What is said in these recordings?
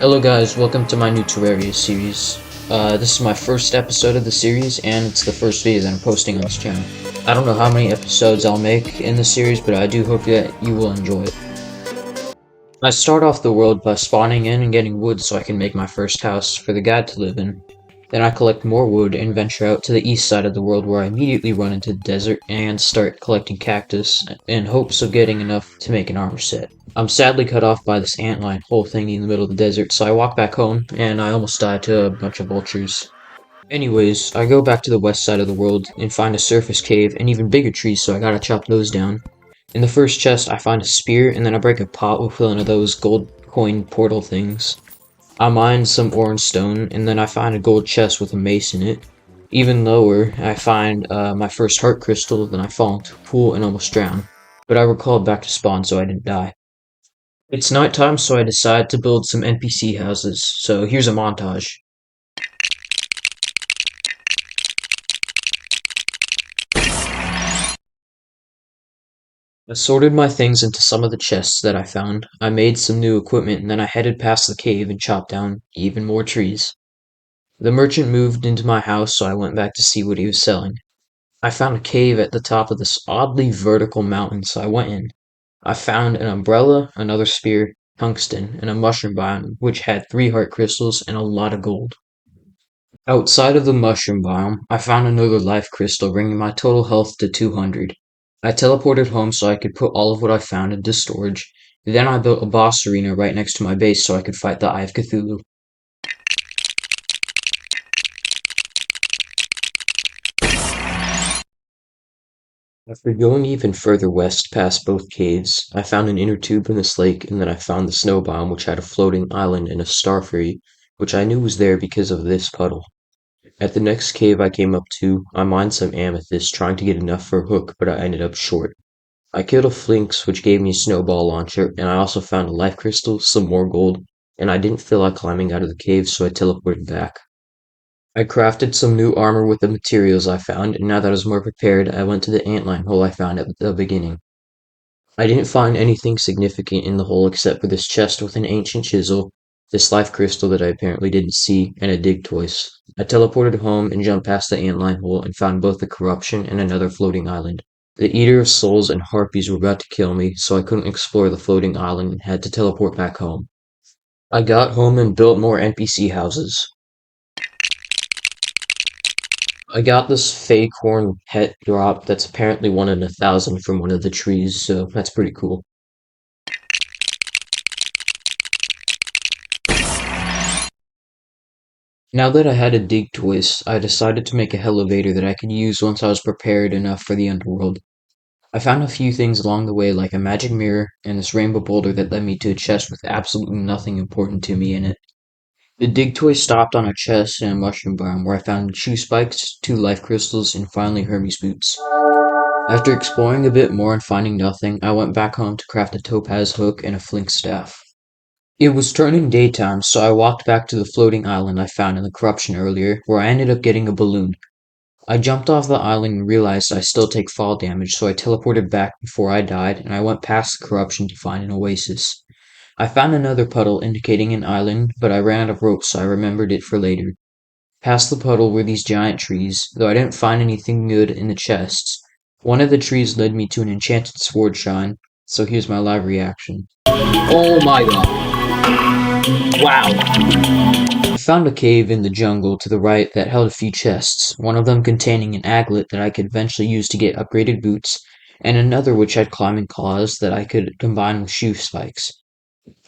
Hello guys, welcome to my new Terraria series. This is my first episode of the series, and it's the first video that I'm posting on this channel. I don't know how many episodes I'll make in the series, but I do hope that you will enjoy it. I start off the world by spawning in and getting wood so I can make my first house for the guide to live in. Then I collect more wood and venture out to the east side of the world where I immediately run into the desert and start collecting cactus in hopes of getting enough to make an armor set. I'm sadly cut off by this antlion hole thingy in the middle of the desert, so I walk back home and I almost die to a bunch of vultures. Anyways, I go back to the west side of the world and find a surface cave and even bigger trees, so I gotta chop those down. In the first chest, I find a spear, and then I break a pot with one of those gold coin portal things. I mine some orange stone, and then I find a gold chest with a mace in it. Even lower, I find my first heart crystal, then I fall into a pool and almost drown. But I recalled back to spawn so I didn't die. It's nighttime, so I decide to build some NPC houses, so here's a montage. I sorted my things into some of the chests that I found. I made some new equipment, and then I headed past the cave and chopped down even more trees. The merchant moved into my house, so I went back to see what he was selling. I found a cave at the top of this oddly vertical mountain, so I went in. I found an umbrella, another spear, tungsten, and a mushroom biome, which had 3 heart crystals and a lot of gold. Outside of the mushroom biome, I found another life crystal, bringing my total health to 200. I teleported home so I could put all of what I found into storage. Then I built a boss arena right next to my base so I could fight the Eye of Cthulhu. After going even further west past both caves, I found an inner tube in this lake, and then I found the snow biome, which had a floating island and a starfree, which I knew was there because of this puddle. At the next cave I came up to, I mined some amethyst trying to get enough for a hook, but I ended up short. I killed a Flinx, which gave me a snowball launcher, and I also found a life crystal, some more gold, and I didn't feel like climbing out of the cave, so I teleported back. I crafted some new armor with the materials I found, and now that I was more prepared, I went to the antlion hole I found at the beginning. I didn't find anything significant in the hole except for this chest with an ancient chisel, this life crystal that I apparently didn't see, and a dig toys. I teleported home and jumped past the antlion hole and found both the corruption and another floating island. The Eater of Souls and Harpies were about to kill me, so I couldn't explore the floating island and had to teleport back home. I got home and built more NPC houses. I got this fake horn pet drop that's apparently 1 in 1,000 from one of the trees, so that's pretty cool. Now that I had a dig toys, I decided to make a elevator that I could use once I was prepared enough for the underworld. I found a few things along the way, like a magic mirror and this rainbow boulder that led me to a chest with absolutely nothing important to me in it. The dig toy stopped on a chest in a mushroom biome where I found shoe spikes, 2 life crystals, and finally Hermes boots. After exploring a bit more and finding nothing, I went back home to craft a topaz hook and a flink staff. It was turning daytime, so I walked back to the floating island I found in the corruption earlier, where I ended up getting a balloon. I jumped off the island and realized I still take fall damage, so I teleported back before I died, and I went past the corruption to find an oasis. I found another puddle indicating an island, but I ran out of rope, so I remembered it for later. Past the puddle were these giant trees, though I didn't find anything good in the chests. One of the trees led me to an enchanted sword shrine, so here's my live reaction. Oh my god. Wow. I found a cave in the jungle to the right that held a few chests, one of them containing an aglet that I could eventually use to get upgraded boots, and another which had climbing claws that I could combine with shoe spikes.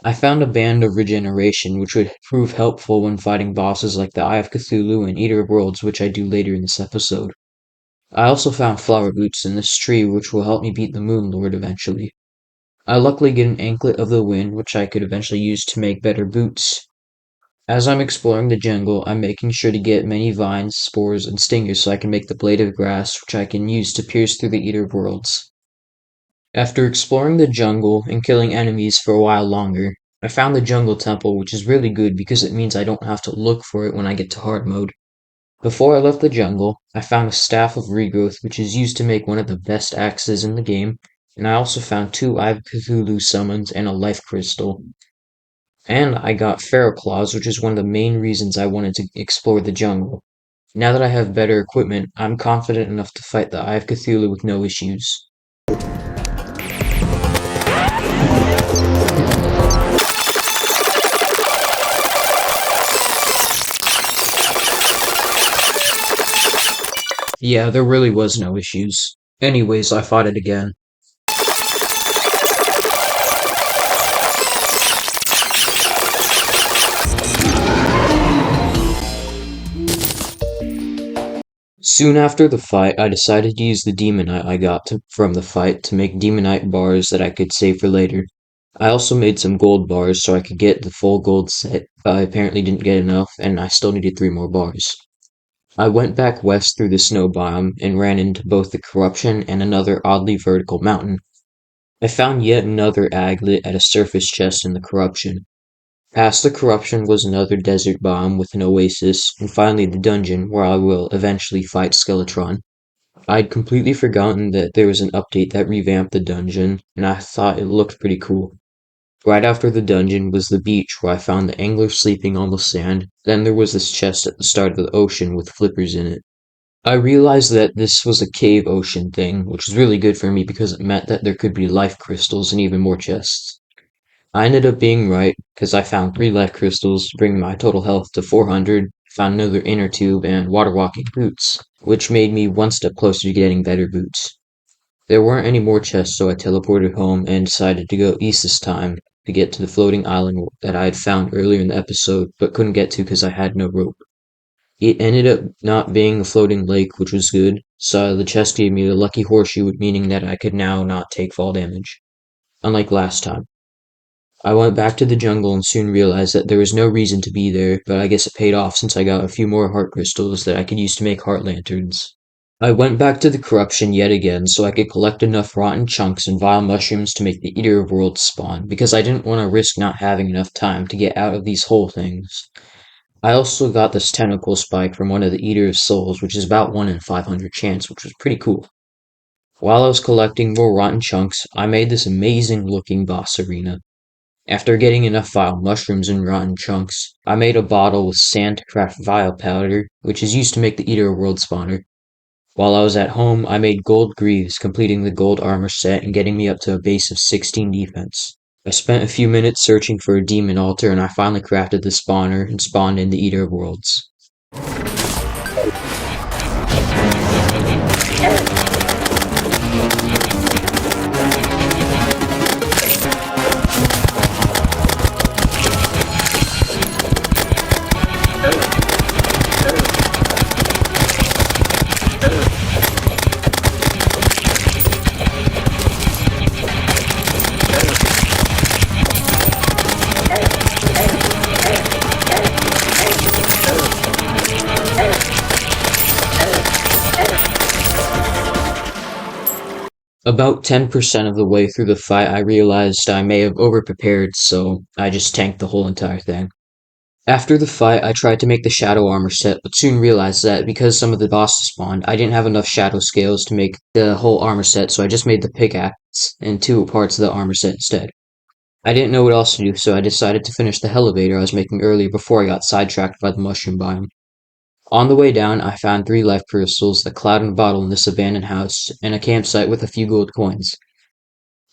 I found a band of regeneration, which would prove helpful when fighting bosses like the Eye of Cthulhu and Eater of Worlds, which I do later in this episode. I also found flower boots in this tree, which will help me beat the Moon Lord eventually. I luckily get an anklet of the wind, which I could eventually use to make better boots. As I'm exploring the jungle, I'm making sure to get many vines, spores, and stingers so I can make the blade of grass, which I can use to pierce through the Eater of Worlds. After exploring the jungle and killing enemies for a while longer, I found the jungle temple, which is really good because it means I don't have to look for it when I get to hard mode. Before I left the jungle, I found a staff of regrowth, which is used to make one of the best axes in the game, and I also found 2 Eye of Cthulhu summons and a life crystal. And I got feral claws, which is one of the main reasons I wanted to explore the jungle. Now that I have better equipment, I'm confident enough to fight the Eye of Cthulhu with no issues. Yeah, there really was no issues. Anyways, I fought it again. Soon after the fight, I decided to use the demonite I got from the fight to make demonite bars that I could save for later. I also made some gold bars so I could get the full gold set, but I apparently didn't get enough, and I still needed 3 more bars. I went back west through the snow biome and ran into both the corruption and another oddly vertical mountain. I found yet another aglet at a surface chest in the corruption. Past the corruption was another desert biome with an oasis, and finally the dungeon where I will eventually fight Skeletron. I'd completely forgotten that there was an update that revamped the dungeon, and I thought it looked pretty cool. Right after the dungeon was the beach where I found the angler sleeping on the sand, then there was this chest at the start of the ocean with flippers in it. I realized that this was a cave ocean thing, which was really good for me because it meant that there could be life crystals and even more chests. I ended up being right, because I found 3 life crystals, bringing my total health to 400, found another inner tube, and water walking boots, which made me one step closer to getting better boots. There weren't any more chests, so I teleported home and decided to go east this time to get to the floating island that I had found earlier in the episode, but couldn't get to because I had no rope. It ended up not being a floating lake, which was good, so the chest gave me a lucky horseshoe, meaning that I could now not take fall damage, unlike last time. I went back to the jungle and soon realized that there was no reason to be there, but I guess it paid off since I got a few more heart crystals that I could use to make heart lanterns. I went back to the corruption yet again so I could collect enough rotten chunks and vile mushrooms to make the Eater of Worlds spawn, because I didn't want to risk not having enough time to get out of these whole things. I also got this tentacle spike from one of the Eater of Souls, which is about 1 in 500 chance, which was pretty cool. While I was collecting more rotten chunks, I made this amazing looking boss arena. After getting enough vile mushrooms and rotten chunks, I made a bottle with sand to craft vile powder, which is used to make the Eater of Worlds spawner. While I was at home, I made gold greaves, completing the gold armor set and getting me up to a base of 16 defense. I spent a few minutes searching for a demon altar and I finally crafted the spawner and spawned in the Eater of Worlds. About 10% of the way through the fight, I realized I may have overprepared, so I just tanked the whole entire thing. After the fight, I tried to make the shadow armor set, but soon realized that because some of the bosses spawned, I didn't have enough shadow scales to make the whole armor set, so I just made the pickaxe and 2 parts of the armor set instead. I didn't know what else to do, so I decided to finish the elevator I was making earlier before I got sidetracked by the mushroom biome. On the way down, I found 3 life crystals, the cloud and bottle in this abandoned house, and a campsite with a few gold coins.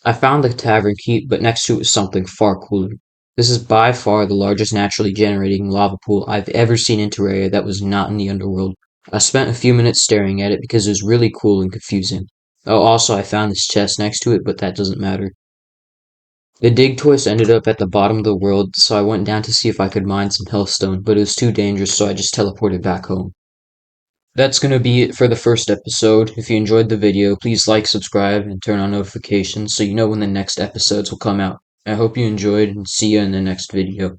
I found the tavern keep, but next to it was something far cooler. This is by far the largest naturally generating lava pool I've ever seen in Terraria that was not in the underworld. I spent a few minutes staring at it because it was really cool and confusing. Oh, also I found this chest next to it, but that doesn't matter. The dig twist ended up at the bottom of the world, so I went down to see if I could mine some hellstone, but it was too dangerous, so I just teleported back home. That's gonna be it for the first episode. If you enjoyed the video, please like, subscribe, and turn on notifications so you know when the next episodes will come out. I hope you enjoyed and see you in the next video.